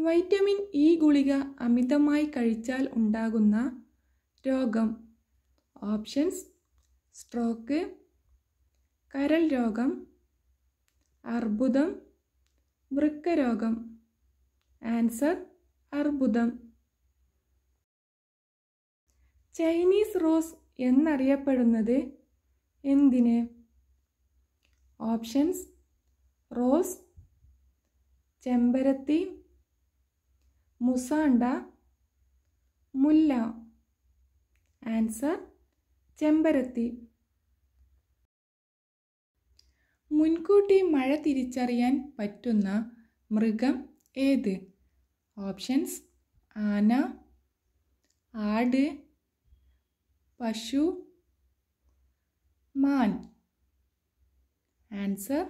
Vitamin E ഗുളിക അമിതമായി കഴിച്ചാൽ ഉണ്ടാകുന്ന രോഗം. ഓപ്ഷൻസ്: സ്ട്രോക്ക്, കരൾ രോഗം, അർബുദം, വൃക്കരോഗം. ആൻസർ: അർബുദം. ചൈനീസ് റോസ് എന്നറിയപ്പെടുന്നത് എന്തിന്? ഓപ്ഷൻസ്: റോസ്, ചെമ്പരത്തി, മുസാണ്ട, മുല്ല. ആൻസർ: ചെമ്പരത്തി. മുൻകൂട്ടി മഴ തിരിച്ചറിയാൻ പറ്റുന്ന മൃഗം ഏത്? ഓപ്ഷൻസ്: ആന, ആട്, പശു, മാൻ. ആൻസർ: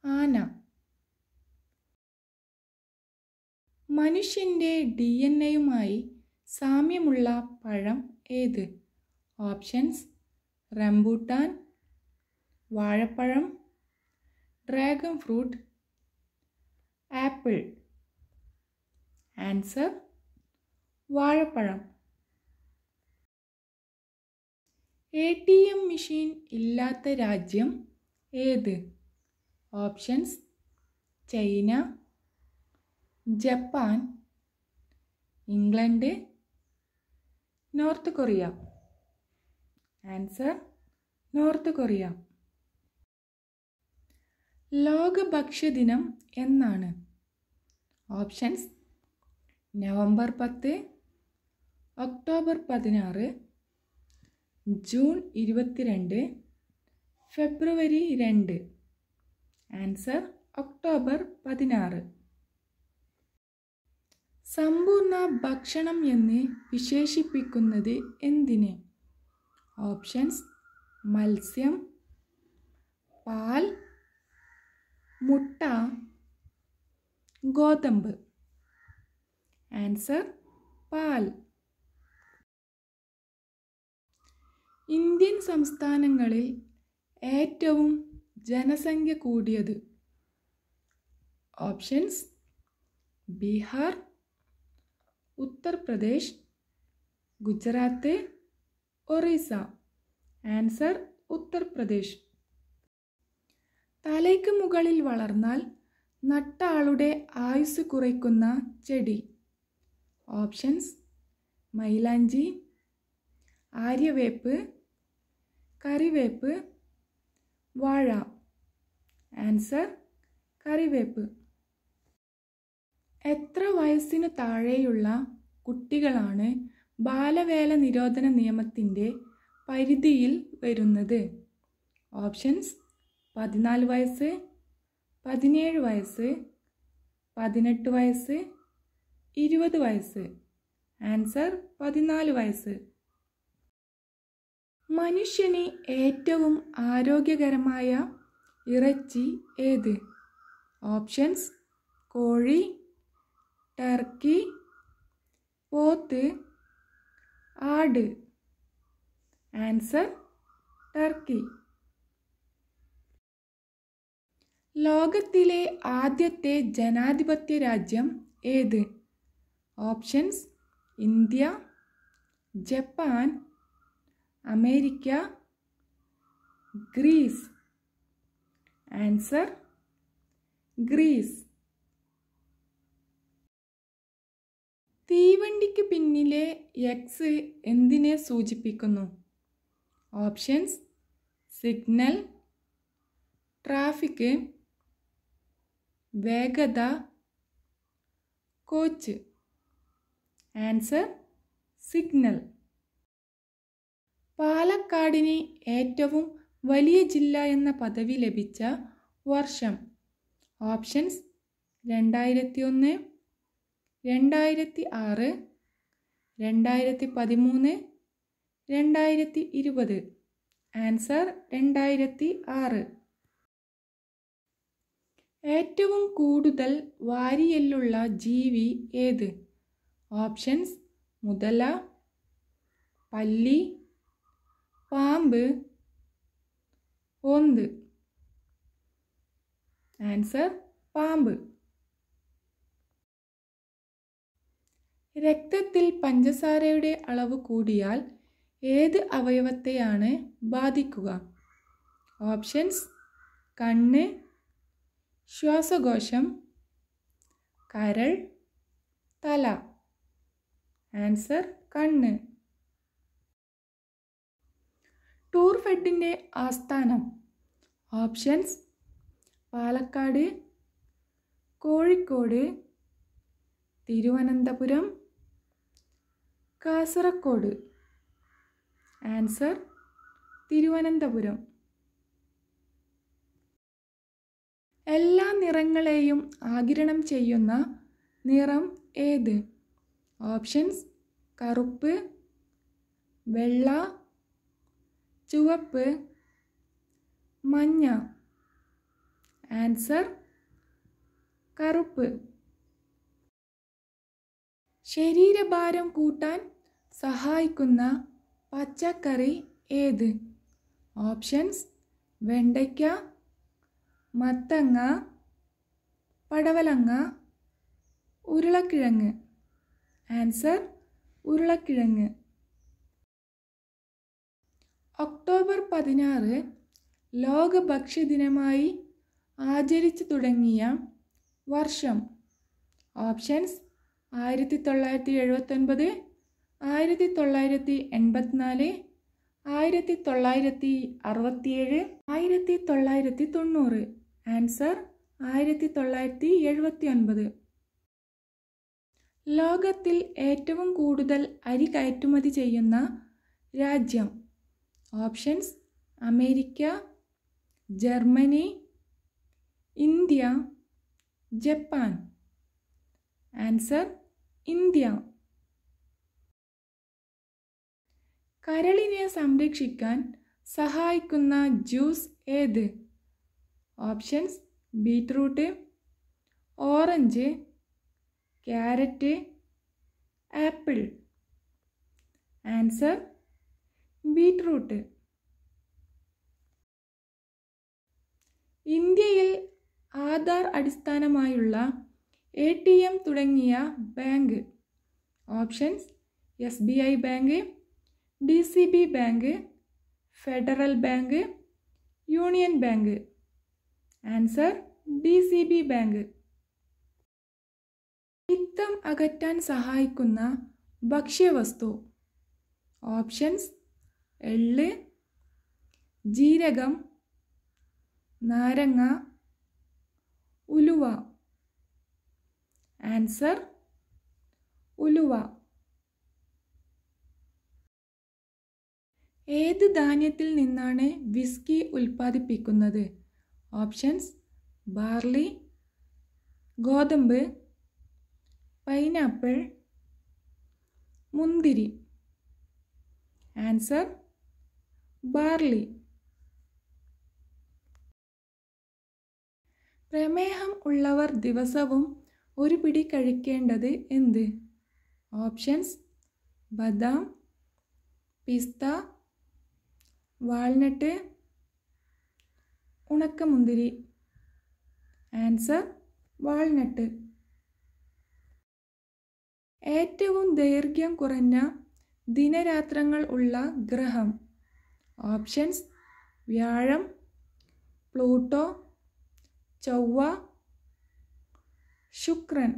ആന. മനുഷ്യൻ്റെ DNA-യുമായി സാമ്യമുള്ള പഴം ഏത്? ഓപ്ഷൻസ്: റംബൂട്ടാൻ, വാഴപ്പഴം, ഡ്രാഗൺ ഫ്രൂട്ട്, ആപ്പിൾ. ആൻസർ: വാഴപ്പഴം. ATM മെഷീൻ ഇല്ലാത്ത രാജ്യം ഏത്? Options: China, Japan, England, north Korea. Answer: north Korea. ലോക ഭക്ഷ്യദിനം എന്നാണ്? ഓപ്ഷൻസ്: നവംബർ 10, ഒക്ടോബർ 16, ജൂൺ 22, ഫെബ്രുവരി 2. Answer: October 16. സമ്പൂർണ്ണ ഭക്ഷണം എന്ന് വിശേഷിപ്പിക്കുന്നത് എന്തിനെ? ഓപ്ഷൻസ്: മത്സ്യം, പാൽ, മുട്ട, ഗോതമ്പ്. ആൻസർ: പാൽ. ഇന്ത്യൻ സംസ്ഥാനങ്ങളിൽ ഏറ്റവും ജനസംഖ്യ കൂടിയത്? ഓപ്ഷൻസ്: ബീഹാർ, ഉത്തർപ്രദേശ്, ഗുജറാത്ത്, ഒറീസ. ആൻസർ: ഉത്തർപ്രദേശ്. തലയ്ക്ക് മുകളിൽ വളർന്നാൽ നട്ട ആളുടെ ആയുസ് കുറയ്ക്കുന്ന ചെടി? ഓപ്ഷൻസ്: മൈലാഞ്ചി, ആര്യവേപ്പ്, കറിവേപ്പ്, വാഴ. ആൻസർ: കറിവേപ്പ്. എത്ര വയസ്സിനു താഴെയുള്ള കുട്ടികളാണ് ബാലവേല നിരോധന നിയമത്തിൻ്റെ പരിധിയിൽ വരുന്നത്? ഓപ്ഷൻസ്: 14 വയസ്സ്, 17 വയസ്സ്, 18 വയസ്സ്, 20 വയസ്സ്. ആൻസർ: 14 വയസ്സ്. മനുഷ്യന് ഏറ്റവും ആരോഗ്യകരമായ ഇറച്ചി ഏത്? ഓപ്ഷൻസ്: കോഴി, ടർക്കി, പോത്ത്, ആട്. Answer: turkey. ലോകത്തിലെ ആദ്യത്തെ ജനാധിപത്യ രാജ്യം ഏത്? Options: India, Japan, America, Greece. Answer: Greece. തീവണ്ടിക്ക് പിന്നിലെ എക്സ് എന്തിനെ സൂചിപ്പിക്കുന്നു? ഓപ്ഷൻസ്: സിഗ്നൽ, ട്രാഫിക്, വേഗത, കോച്ച്. Answer: signal. പാലക്കാടിന് ഏറ്റവും വലിയ ജില്ല എന്ന പദവി ലഭിച്ച വർഷം? ഓപ്ഷൻസ്: 2001, 2006, 2013, 2020. ആൻസർ: 2006. ഏറ്റവും കൂടുതൽ വാരിയെല്ലുള്ള ജീവി ഏത്? ഓപ്ഷൻസ്: മുതല, പല്ലി, പാമ്പ്, ഓന്ത്. ആൻസർ: പാമ്പ്. രക്തത്തിൽ പഞ്ചസാരയുടെ അളവ് കൂടിയാൽ ഏത് അവയവത്തെയാണ് ബാധിക്കുക? ഓപ്ഷൻസ്: കണ്ണ്, ശ്വാസകോശം, കരൾ, തല. ആൻസർ: കണ്ണ്. ടൂർഫെഡിൻ്റെ ആസ്ഥാനം? ഓപ്ഷൻസ്: പാലക്കാട്, കോഴിക്കോട്, തിരുവനന്തപുരം, കാസർഗോഡ്. ആൻസർ: തിരുവനന്തപുരം. എല്ലാ നിറങ്ങളെയും ആഗിരണം ചെയ്യുന്ന നിറം ഏത്? ഓപ്ഷൻസ്: കറുപ്പ്, വെള്ള, ചുവപ്പ്, മഞ്ഞ. ആൻസർ: കറുപ്പ്. ശരീരഭാരം കൂട്ടാൻ സഹായിക്കുന്ന പച്ചക്കറി ഏത്? ഓപ്ഷൻസ്: വെണ്ടയ്ക്ക, മത്തങ്ങ, പടവലങ്ങ, ഉരുളക്കിഴങ്ങ്. ആൻസർ: ഉരുളക്കിഴങ്ങ്. ഒക്ടോബർ 16 ലോക ഭക്ഷ്യദിനമായി ആചരിച്ചു തുടങ്ങിയ വർഷം? ഓപ്ഷൻസ്: 1979, 1984, 1967, 1990. ആൻസർ: 1979. ലോകത്തിൽ ഏറ്റവും കൂടുതൽ അരി കയറ്റുമതി ചെയ്യുന്ന രാജ്യം? Options: America, Germany, India, Japan. Answer: India. കരളിനെ സംരക്ഷിക്കാൻ സഹായിക്കുന്ന ജ്യൂസ് ഏത്? Options: beetroot, orange, carrot, apple. Answer: beetroot. ഇന്ത്യയിൽ ആധാർ അടിസ്ഥാനമായുള്ള ATM തുടങ്ങിയ bank? Options: SBI bank, DCB bank, federal bank, union bank. Answer: DCB bank. പിത്തം അകറ്റാൻ സഹായിക്കുന്ന ഭക്ഷ്യവസ്തു? ഓപ്ഷൻസ്: എള്ള്, ജീരകം, നാരങ്ങ, ഉലുവ. ആൻസർ: ഉലുവ. ഏത് ധാന്യത്തിൽ നിന്നാണ് വിസ്കി ഉൽപ്പാദിപ്പിക്കുന്നത്? ഓപ്ഷൻസ്: ബാർലി, ഗോതമ്പ്, പൈനാപ്പിൾ, മുന്തിരി. Answer: barley. പ്രമേഹം ഉള്ളവർ ദിവസവും ഒരു പിടി കഴിക്കേണ്ടത് എന്ത്? ഓപ്ഷൻസ്: ബദാം, പിസ്ത, വാൾനട്ട്, ഉണക്കമുന്തിരി. Answer: walnut. ഏറ്റവും ദൈർഘ്യം കുറഞ്ഞ ദിനരാത്രങ്ങൾ ഉള്ള ഗ്രഹം? ഓപ്ഷൻസ്: വ്യാഴം, പ്ലൂട്ടോ, ചൊവ്വ, ശുക്രൻ.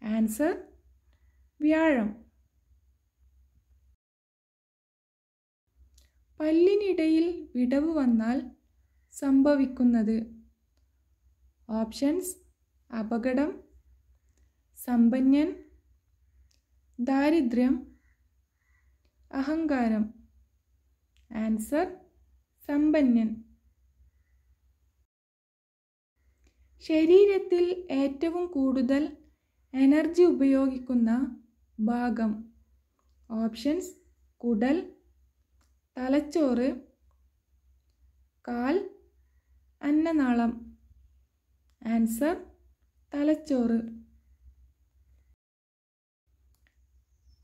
ആൻസർ: വ്യാഴം. പല്ലിനിടയിൽ വിടവ് വന്നാൽ സംഭവിക്കുന്നത്? ഓപ്ഷൻസ്: അപകടം, സമ്പന്നൻ, ദാരിദ്ര്യം, അഹങ്കാരം. ആൻസർ: സമ്പന്നൻ. ശരീരത്തിൽ ഏറ്റവും കൂടുതൽ എനർജി ഉപയോഗിക്കുന്ന ഭാഗം? ഓപ്ഷൻസ്: കുടൽ, തലച്ചോറ്, കാൽ, അന്നനാളം. ആൻസർ: തലച്ചോറ്.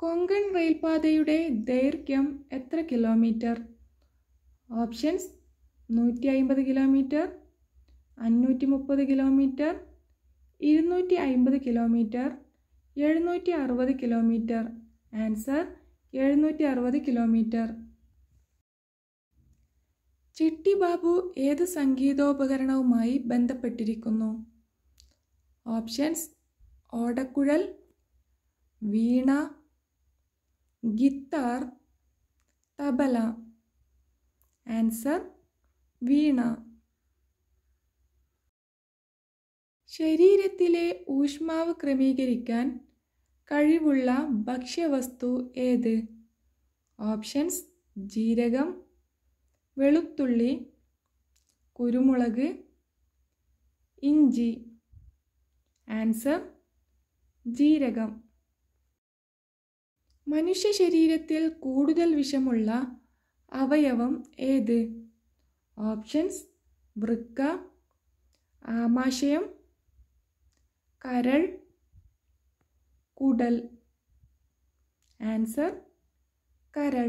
കൊങ്കൺ റെയിൽപാതയുടെ ദൈർഘ്യം എത്ര kilometre? Options: 150 kilometre, 530 kilometre, 250 kilometre, 760 kilometre. Answer 760 kilometre. ചിട്ടി ബാബു ഏത് സംഗീതോപകരണവുമായി ബന്ധപ്പെട്ടിരിക്കുന്നു? ഓപ്ഷൻസ്: ഓടക്കുഴൽ, വീണ, ഗിത്താർ, തബല. ആൻസർ വീണ. ശരീരത്തിലെ ഊഷ്മാവ് ക്രമീകരിക്കാൻ കഴിവുള്ള ഭക്ഷ്യവസ്തു ഏത്? ഓപ്ഷൻസ്: ജീരകം, വെളുത്തുള്ളി, കുരുമുളക്, ഇഞ്ചി. ആൻസർ ജീരകം. മനുഷ്യ ശരീരത്തിൽ കൂടുതൽ വിഷമുള്ള അവയവം ഏത്? ഓപ്ഷൻസ്: വൃക്ക, ആമാശയം, കരൾ, കുടൽ. ആൻസർ കരൾ.